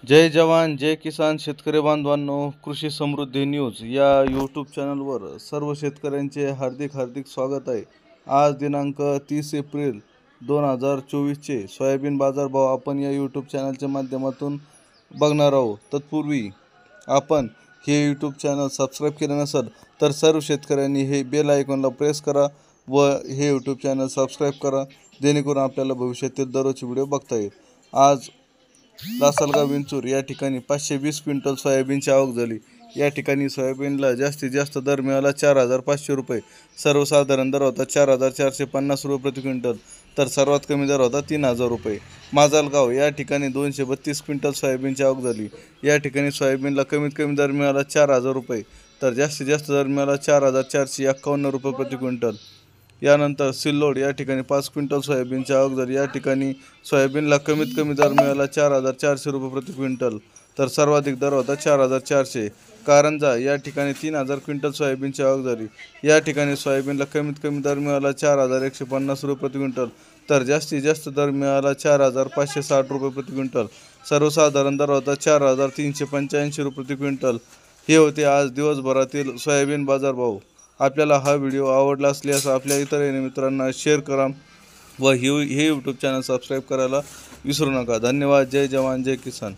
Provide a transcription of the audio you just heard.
जय जवान जय किसान शेतकरी बांधवांनो, कृषी समृद्धी न्यूज या यूट्यूब चॅनलवर सर्व शेतकऱ्यांचे हार्दिक स्वागत आहे। आज दिनांक 30 एप्रिल 2024चे सोयाबीन बाजारभाव आपण या यूट्यूब चॅनलच्या माध्यमातून बघणार आहोत। तत्पूर्वी आपण हे यूट्यूब चॅनल सबस्क्राईब केले नसेल तर सर्व शेतकऱ्यांनी हे बेल आयकॉनला प्रेस करा व हे यूट्यूब चॅनल सबस्क्राईब करा, जेणेकरून आपल्याला भविष्यातील दररोजचे व्हिडिओ बघता येईल। आज लासलगाव विंचूर या ठिकाणी 520 क्विंटल सोयाबीनची आवक झाली। या ठिकाणी सोयाबीनला जास्तीत जास्त दर मिळाला 4,500 रुपये। सर्वसाधारण दर होता 4,450 रुपये प्रति क्विंटल, तर सर्वात कमी दर होता 3,000 रुपये। माजलगाव या ठिकाणी 232 क्विंटल सोयाबीनची आवक झाली। या ठिकाणी सोयाबीनला कमीत कमी दर मिळाला 4,000 रुपये, तर जास्तीत जास्त दर मिळाला 4,451 रुपये प्रति क्विंटल। यानंतर सिल्लोड या ठिकाणी 5 क्विंटल सोयाबीनची आवक झाली। या ठिकाणी सोयाबीनला कमीत कमी दर मिळाला 4,400 रुपये प्रति क्विंटल, तर सर्वाधिक दर होता 4,400। कारंजा या ठिकाणी 3,000 क्विंटल सोयाबीनची आवक झाली। या ठिकाणी सोयाबीनला कमीत कमी दर मिळाला 4,150 रुपये प्रति क्विंटल, तर जास्तीत जास्त दर मिळाला 4,560 रुपये प्रति क्विंटल। सर्वसाधारण दर होता 4,385 रुपये प्रति क्विंटल। हे होते आज दिवसभरातील सोयाबीन बाजारभाव। आपल्याला हा व्हिडिओ आवडला असल्यास आपल्या इतर मित्रांना शेअर करा व हे यूट्यूब चॅनल सबस्क्राईब करायला विसरू नका। धन्यवाद। जय जवान जय किसान।